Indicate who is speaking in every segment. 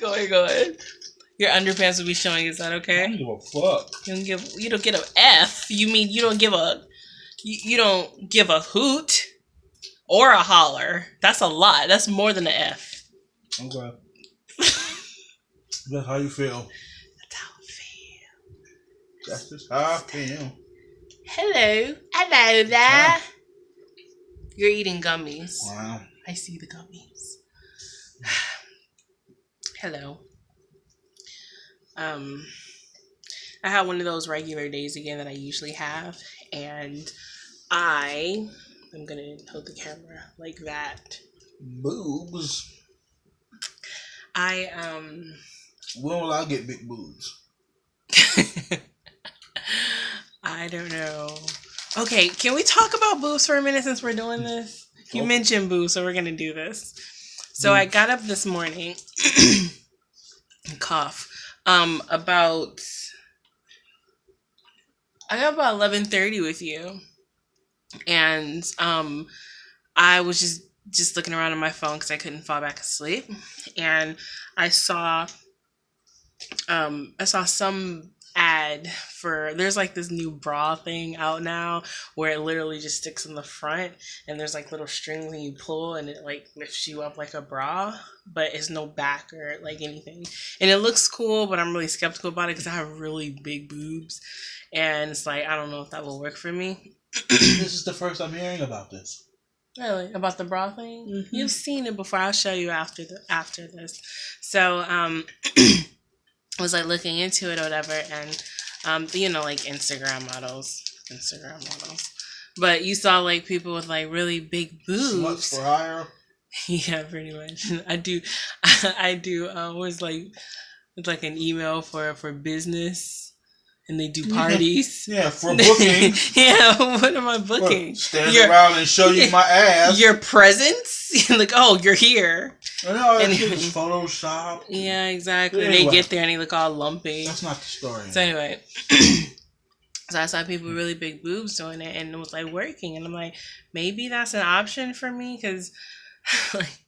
Speaker 1: Go ahead. Your underpants will be showing. Is that okay?
Speaker 2: I don't give a fuck.
Speaker 1: You don't get an F. You mean you don't give a hoot or a holler. That's a lot. That's more than an F.
Speaker 2: Okay. That's how you feel.
Speaker 1: That's how I feel.
Speaker 2: That's just how I feel.
Speaker 1: Hello there. Yeah. You're eating gummies.
Speaker 2: Wow.
Speaker 1: I see the gummies. Hello. I had one of those regular days again that I usually have, and I'm gonna hold the camera like that.
Speaker 2: Boobs.
Speaker 1: When
Speaker 2: will I get big boobs?
Speaker 1: I don't know. Okay, can we talk about boobs for a minute since we're doing this? You mentioned boobs, so we're gonna do this. So I got up this morning cough. About 11:30 with you, and I was just looking around on my phone because I couldn't fall back asleep, and I saw some ad for, there's like this new bra thing out now where it literally just sticks in the front and there's like little strings and you pull and it like lifts you up like a bra, but it's no back or like anything, and it looks cool, but I'm really skeptical about it because I have really big boobs and it's like I don't know if that will work for me.
Speaker 2: This is the first I'm hearing about this.
Speaker 1: Really? About the bra thing?
Speaker 2: Mm-hmm.
Speaker 1: You've seen it before. I'll show you after this. So I was like looking into it or whatever, and like Instagram models. But you saw like people with like really big boobs.
Speaker 2: Sluts for hire.
Speaker 1: Yeah, pretty much. I do. Was like it's like an email for business. And they do parties.
Speaker 2: Yeah, for booking.
Speaker 1: Yeah, what am I booking?
Speaker 2: Well, stand around and show you my ass.
Speaker 1: Your presence? Like, oh, you're here.
Speaker 2: No, it's just Photoshop.
Speaker 1: Yeah, exactly.
Speaker 2: Anyway,
Speaker 1: they get there and they look all lumpy.
Speaker 2: That's not the story.
Speaker 1: So anyway, so I saw people with really big boobs doing it, and it was like working. And I'm like, maybe that's an option for me because like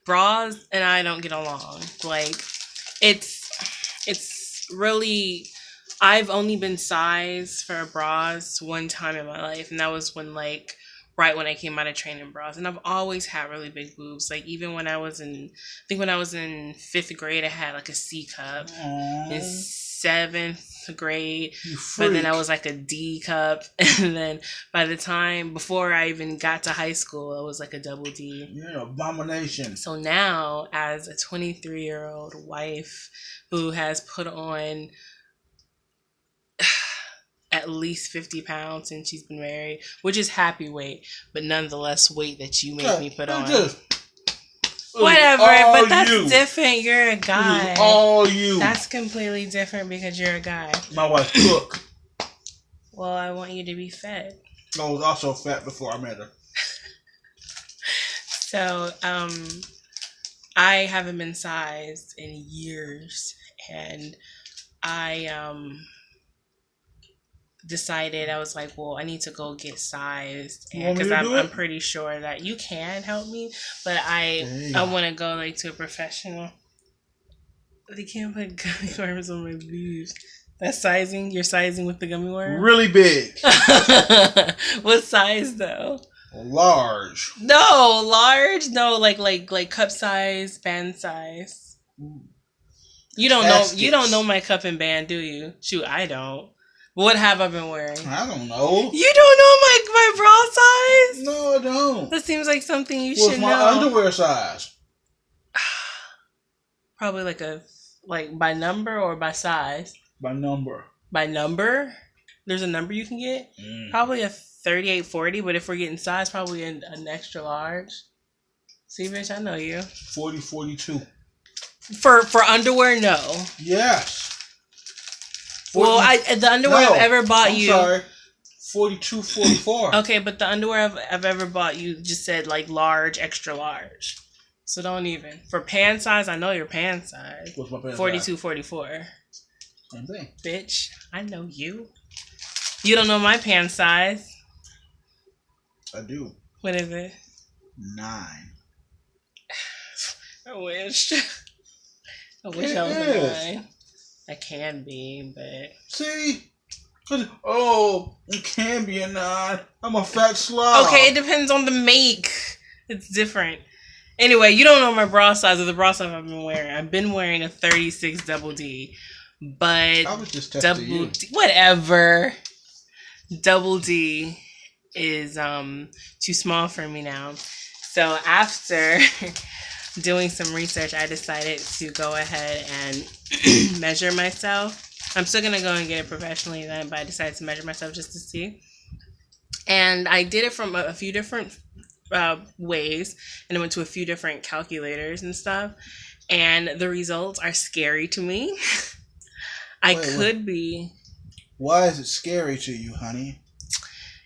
Speaker 1: bras and I don't get along. Like, it's really. I've only been sized for bras one time in my life, and that was right when I came out of training bras. And I've always had really big boobs. Like even when I was in 5th grade, I had like a C cup.
Speaker 2: Aww.
Speaker 1: In 7th grade, but then I was like a D cup, and then by the time before I even got to high school, I was like a double D.
Speaker 2: You're an abomination.
Speaker 1: So now, as a 23-year-old wife who has put on at least 50 pounds since she's been married, which is happy weight, but nonetheless weight that you made me put on. Whatever, but that's different. You're a guy.
Speaker 2: All you.
Speaker 1: That's completely different because you're a guy.
Speaker 2: My wife cook.
Speaker 1: Well, I want you to be fed.
Speaker 2: I was also fat before I met her.
Speaker 1: So, I haven't been sized in years, and I decided, I was like, well, I need to go get sized because I'm pretty sure that you can help me, but I want to go like to a professional. They can't put gummy worms on my boobs. That's sizing? You're sizing with the gummy worm?
Speaker 2: Really big.
Speaker 1: What size though?
Speaker 2: Large.
Speaker 1: No, large. No, like cup size, band size. You don't know. You don't know my cup and band, do you? Shoot, I don't. What have I been wearing?
Speaker 2: I don't know.
Speaker 1: You don't know my bra size?
Speaker 2: No, I don't.
Speaker 1: That seems like something you should know.
Speaker 2: What's my underwear size?
Speaker 1: Probably like by number or by size?
Speaker 2: By number.
Speaker 1: By number? There's a number you can get? Probably a 38-40, but if we're getting size, probably an extra large. See, bitch, I know you.
Speaker 2: 40-42.
Speaker 1: For underwear, no.
Speaker 2: Yes.
Speaker 1: 40, well, the underwear I've ever bought you.
Speaker 2: I'm sorry. 42-44.
Speaker 1: Okay, but the underwear I've ever bought you just said like large, extra large. So don't even. For pant size, I know your pant size.
Speaker 2: What's my pant
Speaker 1: 42-44.
Speaker 2: Same thing.
Speaker 1: Bitch, I know you. You don't know my pant size.
Speaker 2: I do.
Speaker 1: What is it? 9. I wish. I wish
Speaker 2: It
Speaker 1: I was a
Speaker 2: is.
Speaker 1: 9. I can be, but
Speaker 2: See? Oh, you can be a 9. I'm a fat slob.
Speaker 1: okay, it depends on the make. It's different. Anyway, you don't know my bra size or the bra size I've been wearing. I've been wearing a 36 double D, but
Speaker 2: I was just testing you.
Speaker 1: Whatever. Double D is too small for me now. So after doing some research, I decided to go ahead and measure myself. I'm still gonna go and get it professionally then, but I decided to measure myself just to see. And I did it from a few different ways, and I went to a few different calculators and stuff. And the results are scary to me.
Speaker 2: Wait.
Speaker 1: Be.
Speaker 2: Why is it scary to you, honey?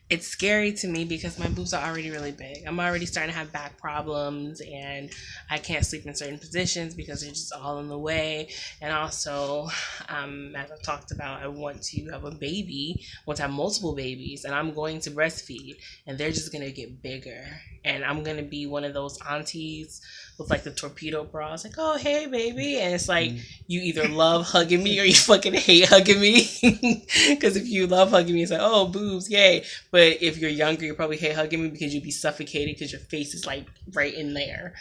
Speaker 1: It's scary to me because my boobs are already really big. I'm already starting to have back problems, and I can't sleep in certain positions because they're just all in the way. And also, as I've talked about, I want to have a baby, want to have multiple babies, and I'm going to breastfeed, and they're just going to get bigger. And I'm going to be one of those aunties with like the torpedo bras, like, oh, hey, baby. And it's like, you either love hugging me or you fucking hate hugging me. Because if you love hugging me, it's like, oh, boobs, yay. But if you're younger, you probably hate hugging me because you'd be suffocated because your face is like right in there.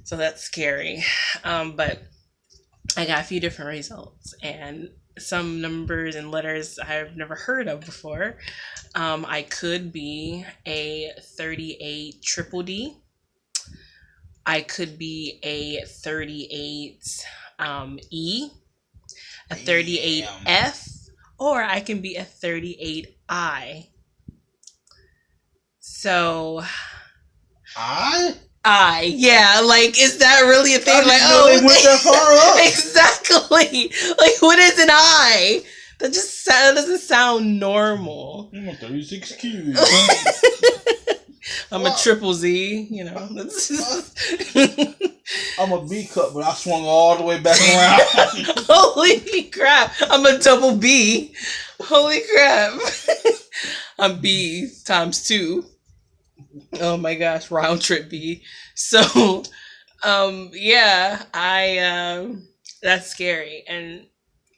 Speaker 1: So that's scary. But I got a few different results and some numbers and letters I've never heard of before. I could be a 38 triple D. I could be a 38 E, a 38F, or I can be a 38I. So, yeah, like, is that really a thing? Like, oh,
Speaker 2: they went that far up.
Speaker 1: Exactly. Like, what is an I? That doesn't sound normal.
Speaker 2: I'm a 36Q.
Speaker 1: I'm a triple Z, you know.
Speaker 2: I'm a B cup, but I swung all the way back around.
Speaker 1: Holy crap. I'm a double B. Holy crap. I'm B times 2. Oh my gosh, round trip B. So, yeah, that's scary. And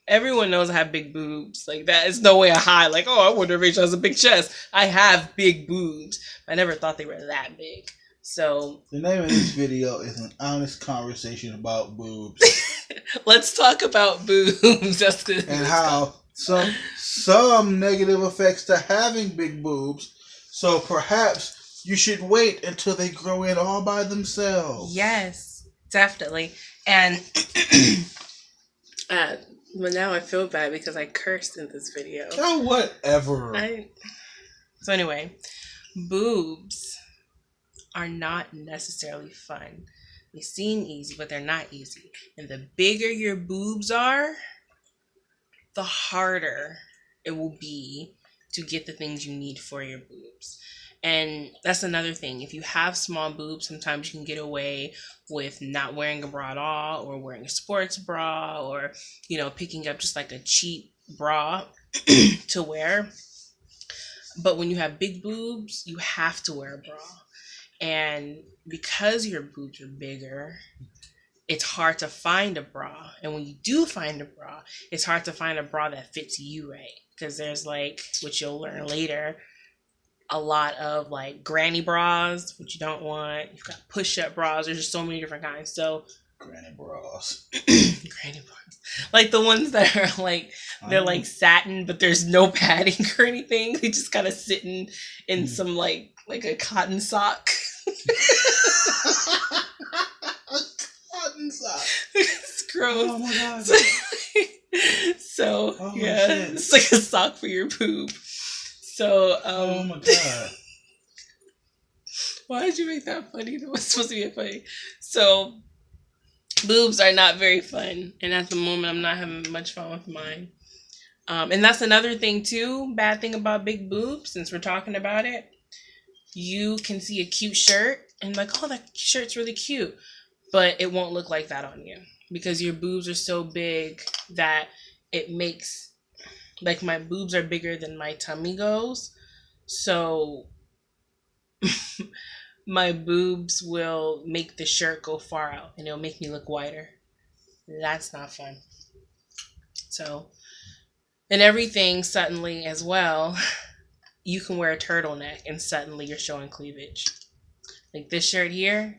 Speaker 1: everyone knows I have big boobs. Like, that is no way I hide. Like, oh, I wonder if Rachel has a big chest. I have big boobs. I never thought they were that big. So
Speaker 2: the name of this video is an honest conversation about boobs.
Speaker 1: Let's talk about boobs. That's good.
Speaker 2: And how some negative effects to having big boobs. So perhaps you should wait until they grow in all by themselves.
Speaker 1: Yes, definitely. And but now I feel bad because I cursed in this video.
Speaker 2: Oh, whatever.
Speaker 1: So anyway, boobs are not necessarily fun. They seem easy, but they're not easy. And the bigger your boobs are, the harder it will be to get the things you need for your boobs. And that's another thing. If you have small boobs, sometimes you can get away with not wearing a bra at all, or wearing a sports bra, or, you know, picking up just like a cheap bra to wear. But when you have big boobs, you have to wear a bra. And because your boobs are bigger, it's hard to find a bra. And when you do find a bra, it's hard to find a bra that fits you right. Because there's, like, which you'll learn later, a lot of like granny bras, which you don't want. You've got push-up bras. There's just so many different kinds. So
Speaker 2: granny bras.
Speaker 1: Granny bras. Like the ones that are like, they're like satin, but there's no padding or anything. They just kind of sitting in some like a cotton sock.
Speaker 2: Cotton sock.
Speaker 1: It's gross.
Speaker 2: Oh my god.
Speaker 1: So
Speaker 2: oh,
Speaker 1: yeah,
Speaker 2: shit.
Speaker 1: it's like a sock for your boob. So
Speaker 2: oh my god.
Speaker 1: Why did you make that funny? That was supposed to be funny. So boobs are not very fun, and at the moment I'm not having much fun with mine. And that's another thing too, bad thing about big boobs, since we're talking about it. You can see a cute shirt and like, oh, that shirt's really cute, but it won't look like that on you because your boobs are so big that it makes, like, my boobs are bigger than my tummy goes. So my boobs will make the shirt go far out and it'll make me look wider. That's not fun. So, and everything suddenly as well, you can wear a turtleneck and suddenly you're showing cleavage. Like this shirt here,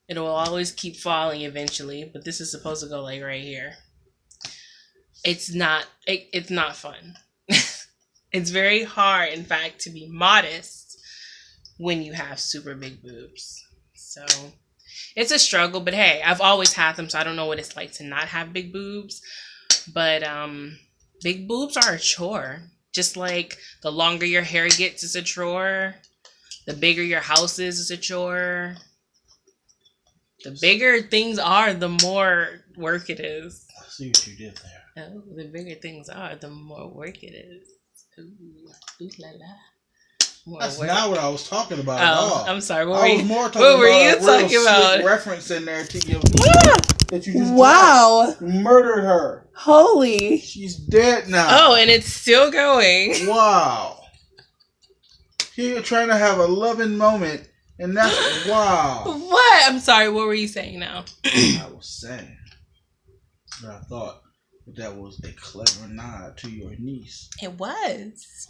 Speaker 1: it will always keep falling eventually, but this is supposed to go like right here. It's not fun. It's very hard, in fact, to be modest when you have super big boobs. So it's a struggle, but hey, I've always had them, so I don't know what it's like to not have big boobs. But big boobs are a chore. Just like the longer your hair gets is a chore. The bigger your house is a chore. The bigger things are, the more work it is.
Speaker 2: I see what you did there.
Speaker 1: Oh, the bigger things are, the more work it is. Ooh, ooh la la. More
Speaker 2: That's
Speaker 1: work.
Speaker 2: not what I was talking about at all.
Speaker 1: I'm sorry.
Speaker 2: I was more talking about a real slick reference in there to give that you just dropped. Murdered her.
Speaker 1: Holy.
Speaker 2: She's dead now.
Speaker 1: Oh, and it's still going.
Speaker 2: Wow. You're trying to have a loving moment, and that's wow.
Speaker 1: What? I'm sorry. What were you saying now?
Speaker 2: I was saying that I thought that was a clever nod to your niece.
Speaker 1: It was.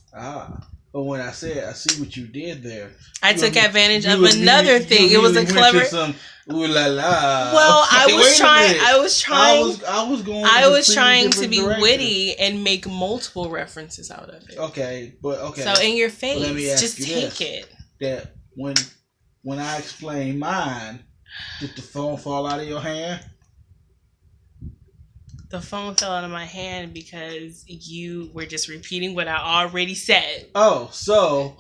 Speaker 2: But when I said I see what you did there,
Speaker 1: I took advantage of another thing. It was a clever.
Speaker 2: Some, ooh la la.
Speaker 1: Well,
Speaker 2: Okay,
Speaker 1: I was trying to be
Speaker 2: direction.
Speaker 1: witty and make multiple references out of it.
Speaker 2: Okay, but okay.
Speaker 1: So in your face,
Speaker 2: let me ask
Speaker 1: just
Speaker 2: you
Speaker 1: take
Speaker 2: this,
Speaker 1: it.
Speaker 2: That when I explain mine, did the phone fall out of your hand?
Speaker 1: The phone fell out of my hand because you were just repeating what I already said.
Speaker 2: Oh, so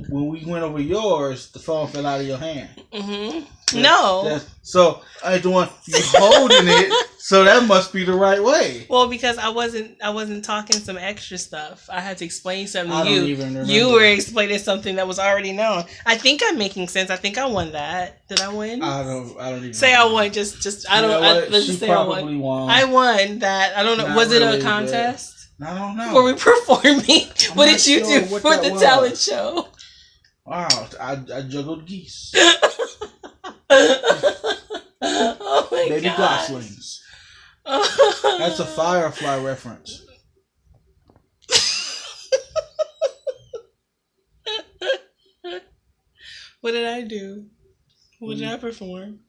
Speaker 2: when we went over yours, the phone fell out of your hand.
Speaker 1: Mm-hmm. No.
Speaker 2: So I the one you holding it. So that must be the right way.
Speaker 1: Well, because I wasn't talking some extra stuff. I had to explain something to you.
Speaker 2: Don't even remember.
Speaker 1: You were explaining something that was already known. I think I'm making sense. I think I won that. Did I win?
Speaker 2: I don't even
Speaker 1: say I won. Just I don't. Let's just say I won. I won that. I don't know. Was it a contest?
Speaker 2: I don't know.
Speaker 1: Were we performing? What did you do for the talent show?
Speaker 2: Wow, I juggled geese.
Speaker 1: Oh my god.
Speaker 2: Baby goslings. That's a Firefly reference.
Speaker 1: What did I do? What did I perform?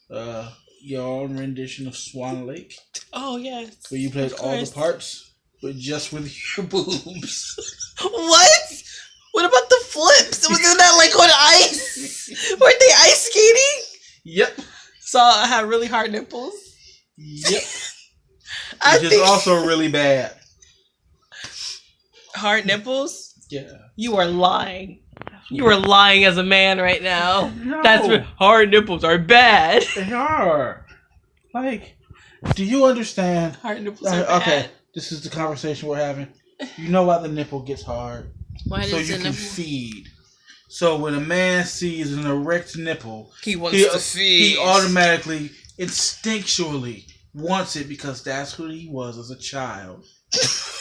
Speaker 2: Your own rendition of Swan Lake.
Speaker 1: Oh yes.
Speaker 2: Where you played all the parts, but just with your boobs.
Speaker 1: What? What about the flips? Wasn't that like on ice? Weren't they ice skating?
Speaker 2: Yep.
Speaker 1: So I had really hard nipples.
Speaker 2: Yep. Which is also really bad.
Speaker 1: Hard nipples?
Speaker 2: Yeah.
Speaker 1: You are lying. You are lying as a man right now.
Speaker 2: No.
Speaker 1: That's what hard nipples are bad.
Speaker 2: They are. Like, do you understand?
Speaker 1: Hard nipples are bad.
Speaker 2: Okay, this is the conversation we're having. You know why the nipple gets hard?
Speaker 1: Why
Speaker 2: so you can feed. So when a man sees an erect nipple,
Speaker 1: he wants to feed.
Speaker 2: He automatically, instinctually wants it because that's who he was as a child.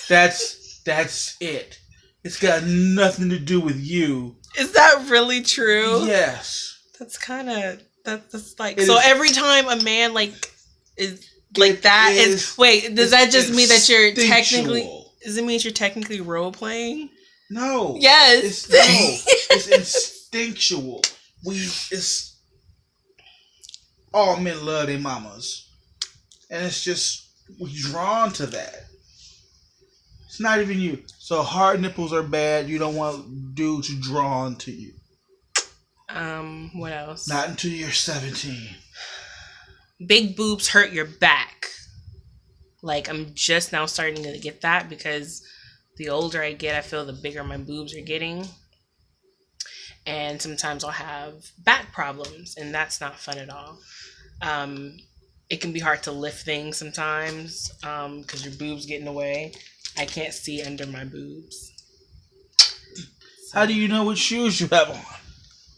Speaker 2: That's it. It's got nothing to do with you.
Speaker 1: Is that really true?
Speaker 2: Yes.
Speaker 1: That's kind of that's like so. Every time a man is like that is wait. Does that just mean that you're technically? Does it mean you're technically role playing?
Speaker 2: No.
Speaker 1: Yes.
Speaker 2: It's instinctual. It's all men love their mamas, and it's just we're drawn to that. It's not even you. So hard nipples are bad. You don't want dudes drawn to you.
Speaker 1: What else?
Speaker 2: Not until you're 17.
Speaker 1: Big boobs hurt your back. Like, I'm just now starting to get that because the older I get, I feel the bigger my boobs are getting. And sometimes I'll have back problems, and that's not fun at all. It can be hard to lift things sometimes because your boobs get in the way. I can't see under my boobs.
Speaker 2: So, how do you know what shoes you have on?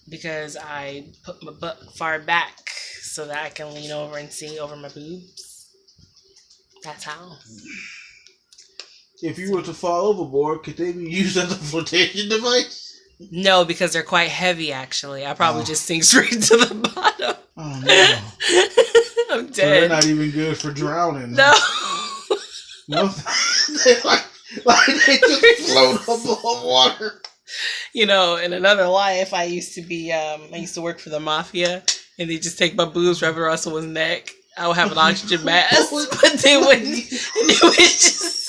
Speaker 1: Because I put my butt far back so that I can lean over and see over my boobs. That's how.
Speaker 2: If you were to fall overboard, could they be used as a flotation device?
Speaker 1: No, because they're quite heavy, actually. I probably just sink straight to the bottom.
Speaker 2: Oh, no.
Speaker 1: I'm dead.
Speaker 2: So they're not even good for drowning.
Speaker 1: No.
Speaker 2: No, they like they just float above water.
Speaker 1: You know, in another life, I used to work for the mafia, and they just take my boobs, wrap it around someone's neck. I would have an oxygen mask, but they wouldn't. And it would just.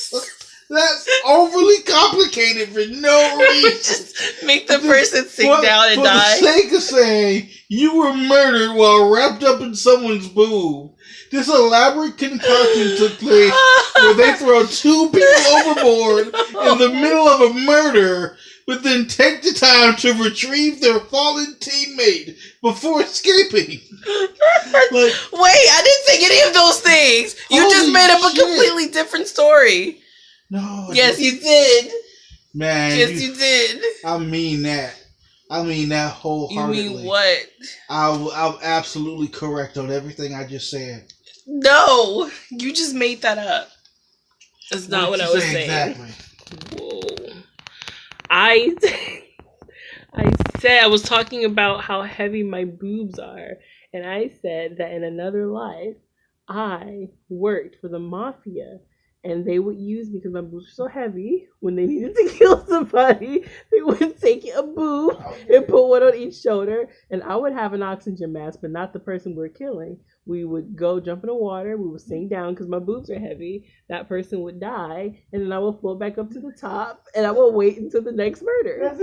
Speaker 2: That's overly complicated for no reason.
Speaker 1: Just make the person sink down and die.
Speaker 2: For the sake of saying you were murdered while wrapped up in someone's boob, this elaborate concoction took place where they throw two people overboard in the middle of a murder, but then take the time to retrieve their fallen teammate before escaping.
Speaker 1: Wait, I didn't think any of those things. You just made up a completely different story.
Speaker 2: No.
Speaker 1: Yes, you did.
Speaker 2: Man.
Speaker 1: Yes, you did.
Speaker 2: I mean that. Wholeheartedly.
Speaker 1: You mean what?
Speaker 2: I'm absolutely correct on everything I just said.
Speaker 1: No, you just made that up. That's not what I was saying.
Speaker 2: Exactly.
Speaker 1: Whoa. I said I was talking about how heavy my boobs are, and I said that in another life, I worked for the mafia. And they would use me because my boobs were so heavy. When they needed to kill somebody, they would take a boob and put one on each shoulder. And I would have an oxygen mask, but not the person we're killing. We would go jump in the water. We would sink down because my boobs are heavy. That person would die. And then I would float back up to the top. And I would wait until the next murder.
Speaker 2: That's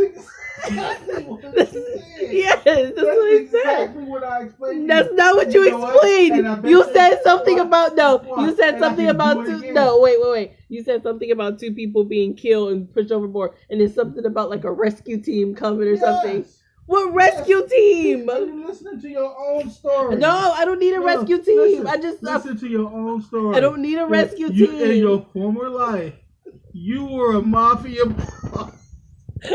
Speaker 2: exactly what I said.
Speaker 1: Yes, that's what I said.
Speaker 2: Exactly what I explained.
Speaker 1: That's not what you explained. You said something about You said something about two. No, wait. You said something about two people being killed and pushed overboard, and there's something about like a rescue team coming or something. What rescue team?
Speaker 2: Are you listening to your own story?
Speaker 1: No, I don't need a rescue team.
Speaker 2: Listen to your own story.
Speaker 1: I don't need a rescue team.
Speaker 2: In your former life, you were a mafia boss.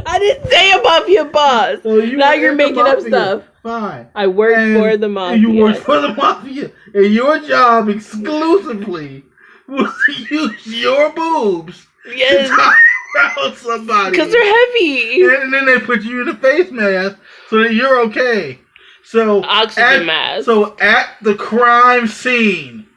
Speaker 1: I didn't say a mafia boss. So now you're making up stuff.
Speaker 2: Fine.
Speaker 1: I worked for the mafia.
Speaker 2: You worked for the mafia, and your job exclusively was to use your boobs to tie around somebody.
Speaker 1: Because they're heavy.
Speaker 2: And then they put you in a face mask so that you're okay. So
Speaker 1: oxygen mask.
Speaker 2: So at the crime scene,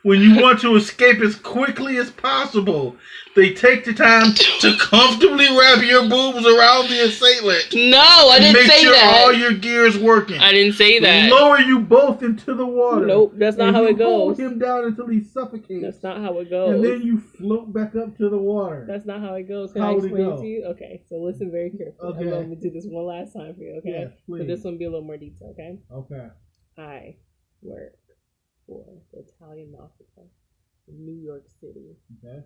Speaker 2: when you want to escape as quickly as possible, they take the time to comfortably wrap your boobs around the assailant.
Speaker 1: No, I didn't say that. Make sure
Speaker 2: all your gears working.
Speaker 1: I didn't say that.
Speaker 2: Lower you both into the water.
Speaker 1: Nope, that's not how it goes.
Speaker 2: Hold him down until he suffocates.
Speaker 1: That's not how it goes.
Speaker 2: And then you float back up to the water.
Speaker 1: That's not how it goes. Can I explain it to you? Okay, so listen very carefully. Okay. I'm going to do this one last time for you, okay? Yes, please. So this one be a little more detailed, okay?
Speaker 2: Okay.
Speaker 1: I work for the Italian mafia in New York City.
Speaker 2: Okay.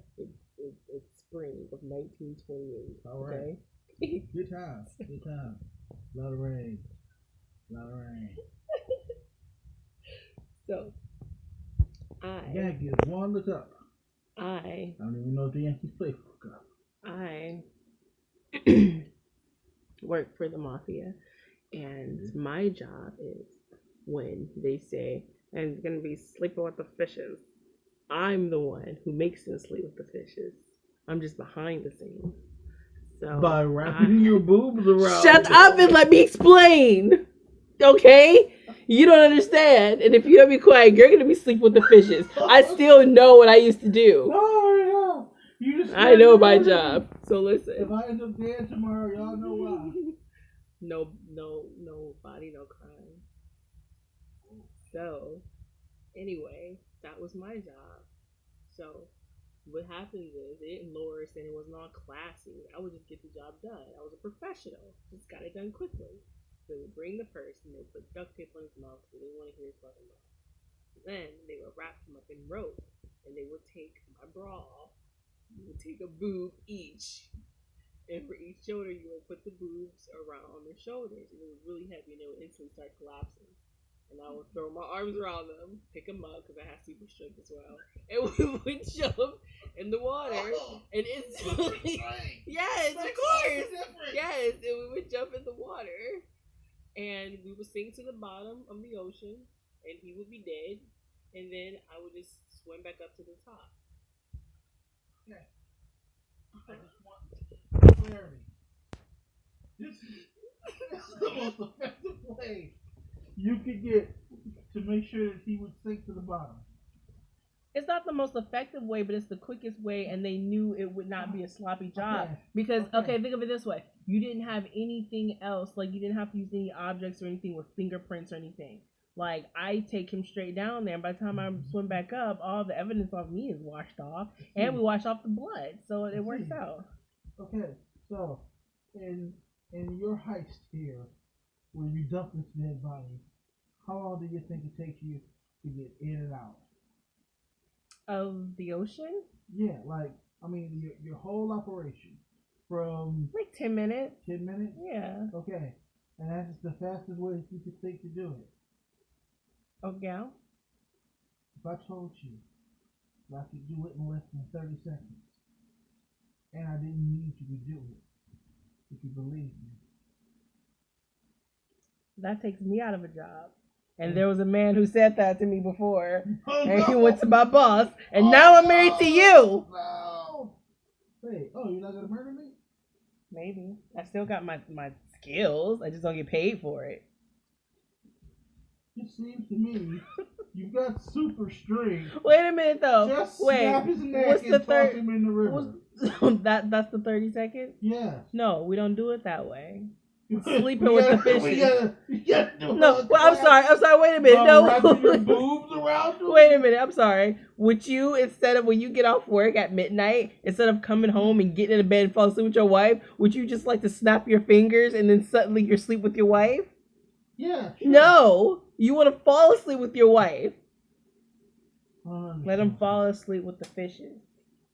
Speaker 1: It's spring of 1928.
Speaker 2: All right. Okay? Good time. Good time. A lot of rain.
Speaker 1: So,
Speaker 2: Yankees won the cup. I don't even know if the Yankees play for the cup.
Speaker 1: I work for the mafia, and my job is when they say, I'm going to be sleeping with the fishes. I'm the one who makes them sleep with the fishes. I'm just behind the scenes. So
Speaker 2: by wrapping your boobs around.
Speaker 1: Shut up and let me explain. Okay? You don't understand. And if you don't be quiet, you're gonna be sleeping with the fishes. I still know what I used to do.
Speaker 2: No.
Speaker 1: I know my job. So listen.
Speaker 2: If I end up dead tomorrow, y'all know why.
Speaker 1: No body, no crime. So anyway, that was my job. So what happens is they didn't lower us and it wasn't all classy. I would just get the job done. I was a professional. Just got it done quickly. They would bring the person, they would put duct tape on his mouth because they didn't want to hear his fucking mouth. Then they would wrap him up in rope and they would take my bra. You would take a boob each. And for each shoulder, you would put the boobs around their shoulders. And it was really heavy and they would instantly start collapsing. And I would throw my arms around them, pick them up, because I have super strength as well. And we would jump in the water. And instantly, yes, of course. Yes, and we would jump in the water. And we would sink to the bottom of the ocean. And he would be dead. And then I would just swim back up to the top.
Speaker 2: Okay. I just want clarity. This is the most effective way you could get to make sure that he would sink to the bottom?
Speaker 3: It's not the most effective way, but it's the quickest way, and they knew it would not be a sloppy job.
Speaker 2: Okay.
Speaker 3: Because, think of it this way. You didn't have anything else. Like, you didn't have to use any objects or anything with fingerprints or anything. Like, I take him straight down there, and by the time I swim back up, all the evidence of me is washed off, and we wash off the blood. So it works out.
Speaker 2: Okay, so, in your heist here, where you dump this dead body, how long do you think it takes you to get in and out?
Speaker 3: Of the ocean?
Speaker 2: Yeah, your whole operation from
Speaker 3: like 10 minutes.
Speaker 2: 10 minutes?
Speaker 3: Yeah.
Speaker 2: Okay, and that's the fastest way that you could think to do it.
Speaker 3: Oh, yeah?
Speaker 2: If I told you that I could do it in less than 30 seconds, and I didn't need you to do it, would you believe me?
Speaker 3: That takes me out of a job. And there was a man who said that to me before. And he went to my boss. And now I'm married to you.
Speaker 2: No. Wait, you're not going to murder me?
Speaker 3: Maybe. I still got my skills. I just don't get paid for it.
Speaker 2: It seems to me you've got super strength.
Speaker 3: Wait a minute, though.
Speaker 2: Just snap his neck
Speaker 3: what's
Speaker 2: and
Speaker 3: the
Speaker 2: toss him in the river.
Speaker 3: That's the 30 seconds?
Speaker 2: Yeah.
Speaker 3: No, we don't do it that way. Sleeping with the fishes.
Speaker 2: We gotta do
Speaker 3: no, well, I'm sorry. Wait a minute. No.
Speaker 2: Wrapping your boobs around them?
Speaker 3: Wait a minute. I'm sorry. Would you, instead of when you get off work at midnight, instead of coming home and getting into bed and falling asleep with your wife, would you just like to snap your fingers and then suddenly you're asleep with your wife?
Speaker 2: Yeah. Sure.
Speaker 3: No. You want to fall asleep with your wife. Let him fall asleep with the fishes.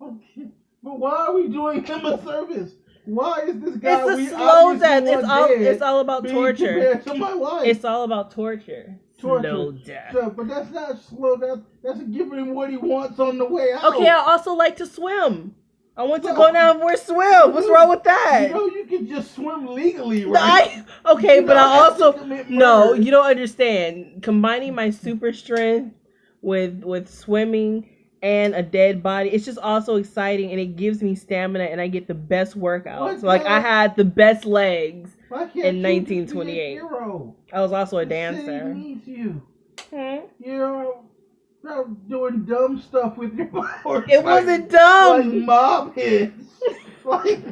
Speaker 2: Okay. But why are we doing him a service? Why is this guy?
Speaker 3: It's a slow death. It's all about torture.
Speaker 2: To my wife.
Speaker 3: It's all about torture. Slow death.
Speaker 2: So, but that's not slow death. That's giving him what he wants on the way out.
Speaker 3: Okay, I also like to swim. I want to go down for a swim. What's wrong with that?
Speaker 2: You know, you can just swim legally, right?
Speaker 3: But I also you don't understand. Combining my super strength with swimming and a dead body, it's just also exciting, and it gives me stamina, and I get the best workout. So I had the best legs in 1928. I was also a dancer.
Speaker 2: Needs you. You're doing dumb stuff with your power.
Speaker 3: It wasn't dumb.
Speaker 2: Like mob hits. Like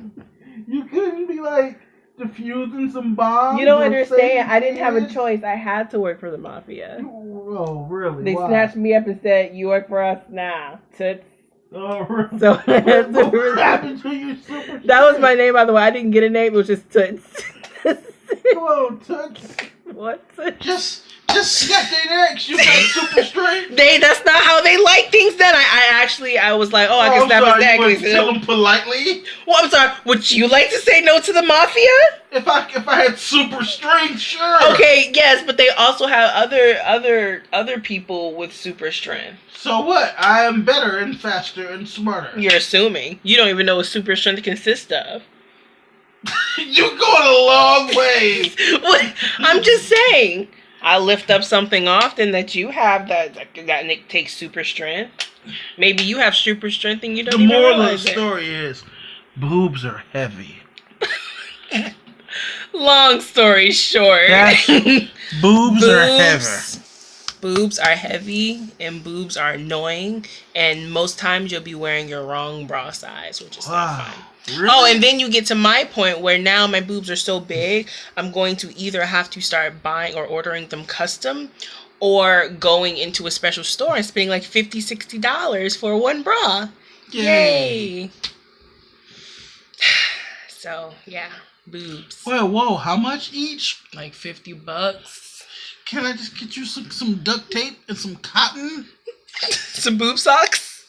Speaker 2: you couldn't be like defusing some bombs.
Speaker 3: You don't understand. I didn't have a choice. I had to work for the mafia.
Speaker 2: Oh, really?
Speaker 3: They snatched me up and said, "You work for us now, Toots."
Speaker 2: Oh, really?
Speaker 3: So
Speaker 2: what happened to your super?
Speaker 3: That was my name, by the way. I didn't get a name. It was just Toots.
Speaker 2: Come on, Toots.
Speaker 3: What? Toots?
Speaker 2: Just snap their necks. You got super strength.
Speaker 3: That's not how they like things. Then I was like, I can snap his neck.
Speaker 2: You tell them politely.
Speaker 3: Well, I'm sorry. Would you like to say no to the mafia?
Speaker 2: If I had super strength, sure.
Speaker 3: Okay, yes, but they also have other people with super strength.
Speaker 2: So what? I am better and faster and smarter.
Speaker 3: You're assuming. You don't even know what super strength consists of.
Speaker 2: You're going a long way.
Speaker 3: What? I'm just saying. I lift up something often that you have that takes super strength. Maybe you have super strength and you don't even realize it.
Speaker 2: The moral of the story is, boobs are heavy.
Speaker 3: Long story short.
Speaker 2: Boobs are heavy.
Speaker 1: Boobs are heavy and boobs are annoying, and most times you'll be wearing your wrong bra size, which is not fun.
Speaker 2: Really?
Speaker 1: Oh, and then you get to my point where now my boobs are so big, I'm going to either have to start buying or ordering them custom, or going into a special store and spending like $50, $60 for one bra. Yay! So, yeah, boobs.
Speaker 2: Whoa, how much each?
Speaker 1: Like $50.
Speaker 2: Can I just get you some duct tape and some cotton?
Speaker 1: Some boob socks?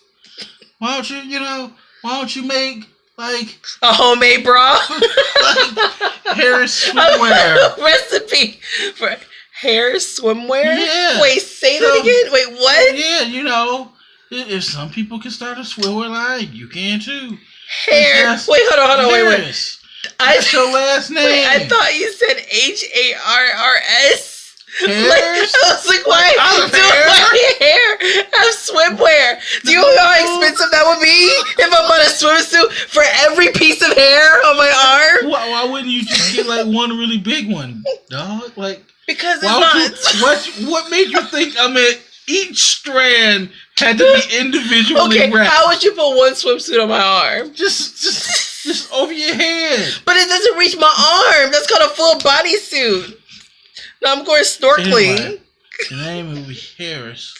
Speaker 2: Why don't you make like
Speaker 1: a homemade bra?
Speaker 2: Like Harris swimwear.
Speaker 1: Recipe for Harris swimwear?
Speaker 2: Yeah.
Speaker 1: Wait, say that again? Wait, what?
Speaker 2: Yeah, if some people can start a swimwear line, you can too.
Speaker 1: Wait, hold on, wait.
Speaker 2: That's your last name.
Speaker 1: Wait, I thought you said HARRS. Like, I was like, why do my hair have swimwear? Do you know how expensive that would be if I bought a swimsuit for every piece of hair on my arm?
Speaker 2: Why wouldn't you just get like one really big one, dog? Like
Speaker 3: Because it's not.
Speaker 2: What made you think each strand had to be individually wrapped?
Speaker 3: How would you put one swimsuit on my arm?
Speaker 2: Just over your head.
Speaker 3: But it doesn't reach my arm. That's called a full bodysuit. Now I'm going snorkeling.
Speaker 2: Anyway, the name will be Harris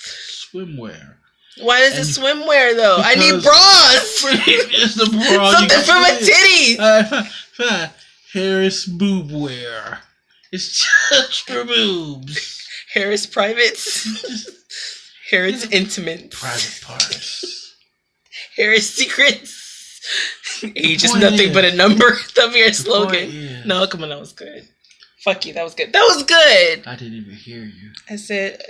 Speaker 2: Swimwear.
Speaker 3: Why is it swimwear though? I need bras.
Speaker 2: It's the bra.
Speaker 3: Something for my
Speaker 2: titties. Harris Boobwear. It's just for boobs.
Speaker 3: Harris Privates. Harris Intimates.
Speaker 2: Private parts.
Speaker 3: Harris Secrets. Age is nothing but a number. That'll be our slogan. No, come on, that was good. Fuck you, that was good. That was good.
Speaker 2: I didn't even hear you.
Speaker 3: I said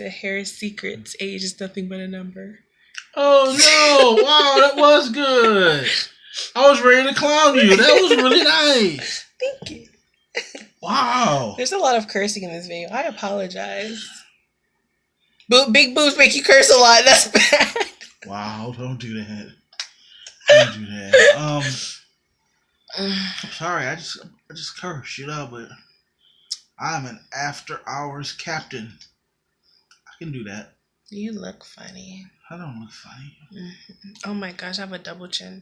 Speaker 3: Harris Secrets. Age is nothing but a number.
Speaker 2: Oh no! Wow, that was good. I was ready to clown you. That was really nice.
Speaker 3: Thank you.
Speaker 2: Wow.
Speaker 3: There's a lot of cursing in this video. I apologize. Big boobs make you curse a lot. That's bad.
Speaker 2: Wow, don't do that. Don't do that. I'm sorry, I just cursed, but I'm an after hours captain. I can do that.
Speaker 3: You look funny.
Speaker 2: I don't look funny.
Speaker 3: Mm-hmm. Oh my gosh, I have a double chin.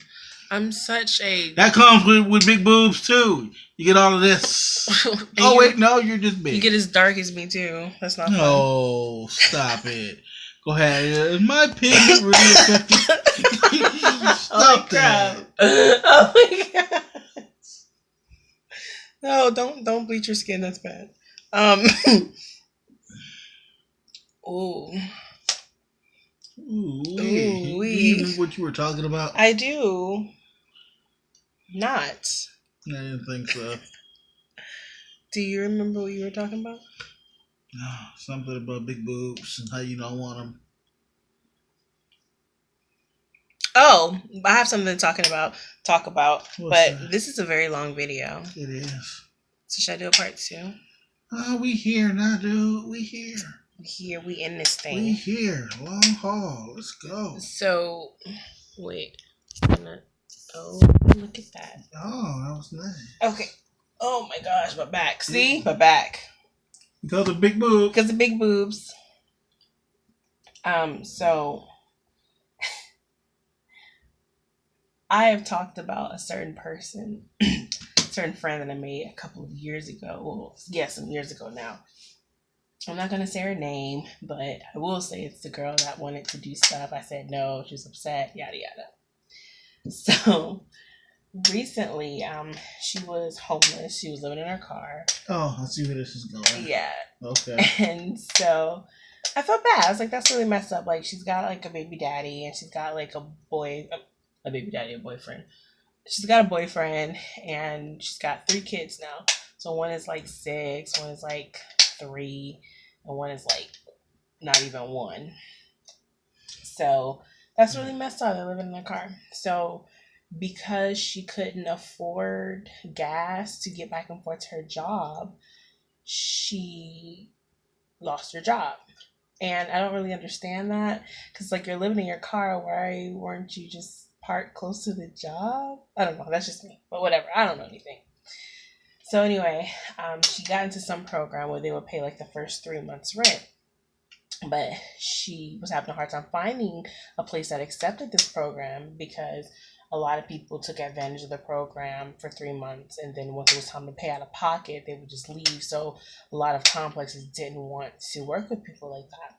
Speaker 3: I'm such a...
Speaker 2: That comes with big boobs too. You get all of this. Oh wait, no, you're just big.
Speaker 3: You get as dark as me too. That's not fun.
Speaker 2: No, stop it. Go ahead. Is my pigment really affected? Stop that.
Speaker 3: Oh my god. No, don't bleach your skin. That's bad. Ooh.
Speaker 2: Ooh, you know what you were talking about?
Speaker 3: I do. Not.
Speaker 2: I didn't think so.
Speaker 3: Do you remember what you were talking about?
Speaker 2: No, something about big boobs and how you don't want them.
Speaker 3: Oh, I have something to talk about.
Speaker 2: What's
Speaker 3: but
Speaker 2: that?
Speaker 3: This is a very long video.
Speaker 2: It is.
Speaker 3: So should I do a part 2?
Speaker 2: We here now, dude. We here.
Speaker 3: We in this thing.
Speaker 2: We here. Long haul. Let's go.
Speaker 3: So, wait. Oh, look at that.
Speaker 2: Oh, that was nice.
Speaker 3: Okay. Oh my gosh, my back. See? My back.
Speaker 2: Because of big boobs.
Speaker 3: Because of big boobs. So I have talked about a certain person, certain friend that I made a couple of years ago. Well, yeah, some years ago now. I'm not going to say her name, but I will say it's the girl that wanted to do stuff. I said no, she was upset, yada yada. So recently, she was homeless. She was living in her car.
Speaker 2: Oh, I see where this is going.
Speaker 3: Yeah.
Speaker 2: Okay.
Speaker 3: And so I felt bad. I was like, that's really messed up. Like, she's got like a baby daddy, and she's got like a baby daddy, a boyfriend. She's got a boyfriend, and she's got 3 kids now. So one is like 6, one is like 3, and one is like not even 1. So that's really messed up. They're living in a car. So because she couldn't afford gas to get back and forth to her job, she lost her job. And I don't really understand that, because like, you're living in your car, why weren't you just parked close to the job? I don't know, that's just me, but whatever, I don't know anything. So anyway, she got into some program where they would pay like the first 3 months rent, but she was having a hard time finding a place that accepted this program, because a lot of people took advantage of the program for 3 months, and then once it was time to pay out of pocket, they would just leave. So a lot of complexes didn't want to work with people like that.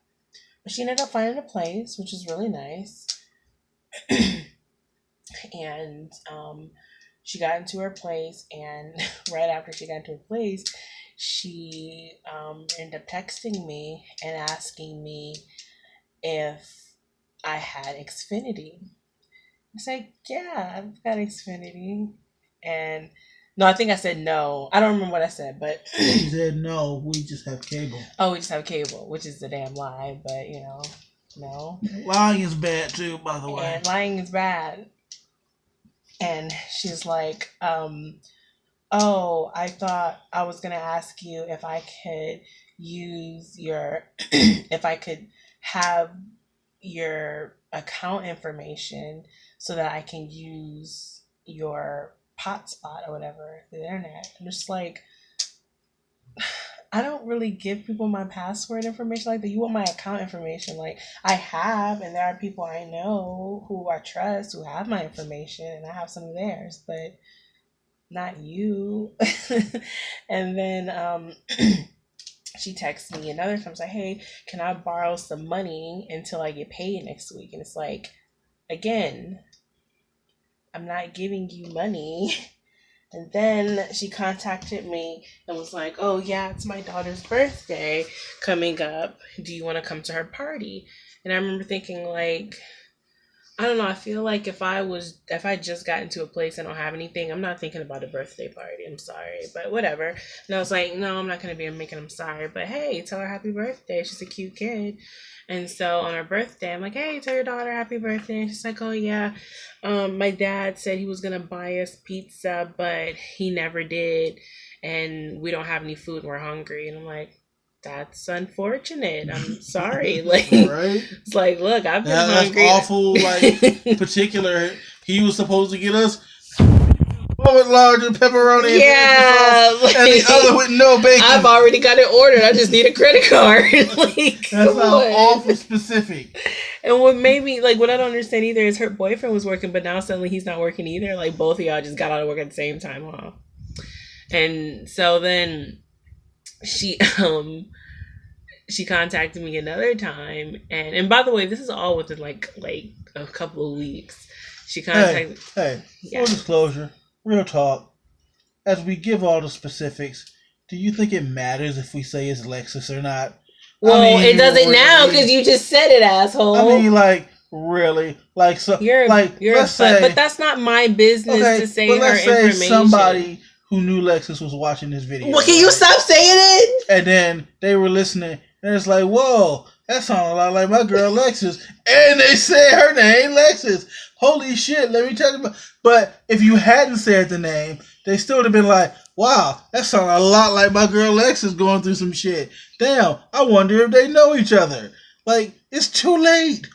Speaker 3: But she ended up finding a place, which is really nice. And she got into her place, and right after she got into her place, she ended up texting me and asking me if I had Xfinity. I said, yeah, I've got Xfinity. And no, I think I said no. I don't remember what I said, but
Speaker 2: you said no, we just have cable.
Speaker 3: Oh, we just have cable, which is a damn lie, but no.
Speaker 2: Lying is bad too, by the way.
Speaker 3: And lying is bad. And she's like, oh, I thought I was gonna ask you if I could use your if I could have your account information so that I can use your hotspot or whatever through the internet. I'm just like,
Speaker 1: I don't really give people my password information like that. You want my account information. Like, I have, and there are people I know who I trust who have my information, and I have some of theirs, but not you. And then she texts me another time, like, hey, can I borrow some money until I get paid next week? And it's like, again, I'm not giving you money. And then she contacted me and was like, oh, yeah, it's my daughter's birthday coming up. Do you want to come to her party? And I remember thinking, like, I don't know. I feel like if I just got into a place and don't have anything, I'm not thinking about a birthday party. I'm sorry, but whatever. And I was like, no, I'm not going to be making them sorry. But hey, tell her happy birthday. She's a cute kid. And so on her birthday, I'm like, hey, tell your daughter happy birthday. And she's like, oh, yeah. My dad said he was going to buy us pizza, but he never did. And we don't have any food and we're hungry. And I'm like, that's unfortunate. I'm sorry. Like,
Speaker 2: right?
Speaker 1: It's like, look, I've been
Speaker 2: that's
Speaker 1: hungry.
Speaker 2: awful. Like, particular. He was supposed to get us one with larger pepperoni, and the other with no bacon.
Speaker 1: I've already got it ordered. I just need a credit card. Like,
Speaker 2: that's awful specific.
Speaker 1: And what made me, like, what I don't understand either is her boyfriend was working, but now suddenly he's not working either. Like, both of y'all just got out of work at the same time, huh? And so then she contacted me another time, and by the way, this is all within like a couple of weeks. She contacted.
Speaker 2: Hey, full disclosure, real talk. As we give all the specifics, do you think it matters if we say it's Lexus or not?
Speaker 1: Well, it doesn't now because you just said it, asshole.
Speaker 2: I mean, like, really, like, so, let's say,
Speaker 1: but that's not my business to say her
Speaker 2: let's say
Speaker 1: information.
Speaker 2: Somebody who knew Lexus was watching this video.
Speaker 1: Well, can you stop saying it?
Speaker 2: And then they were listening, and it's like, whoa, that sounds a lot like my girl Lexus. And they said her name, Lexus. Holy shit, let me tell you. But if you hadn't said the name, they still would have been like, wow, that sounds a lot like my girl Lexus going through some shit. Damn, I wonder if they know each other. Like, it's too late.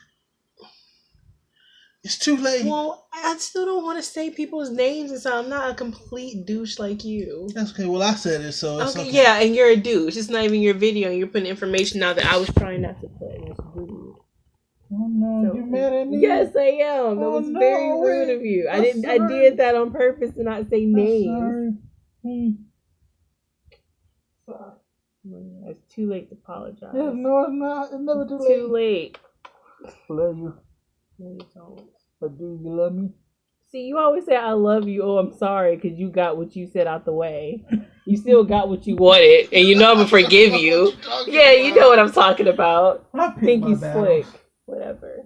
Speaker 2: It's too late.
Speaker 1: Well, I still don't want to say people's names, and so I'm not a complete douche like you.
Speaker 2: That's okay. Well, I said it, so it's okay.
Speaker 1: Yeah, and you're a douche. It's not even your video, and you're putting information out that I was trying not to put. And it's rude.
Speaker 2: Oh no, you mad at me?
Speaker 3: Yes, I am. That was very rude of you. I did that on purpose to not say names.
Speaker 2: Sorry.
Speaker 3: It's too late to apologize.
Speaker 2: Yeah, no, it's not. It's never
Speaker 3: too late.
Speaker 2: Love you.
Speaker 3: No, you don't.
Speaker 2: But do you love me?
Speaker 3: See, you always say I love you. Oh, I'm sorry, because you got what you said out the way. You still got what you wanted, and you know I'm gonna forgive you. Yeah, you know what I'm talking about. Pinky slick. Whatever.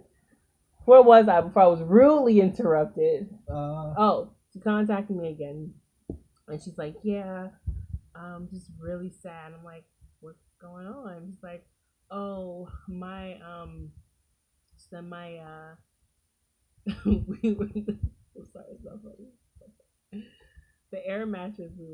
Speaker 3: Where was I before I was rudely interrupted? She contacted me again, and she's like, "Yeah, I'm just really sad." I'm like, "What's going on?" She's like, "Oh, my we were. I'm sorry, it's not funny. The air mattress we were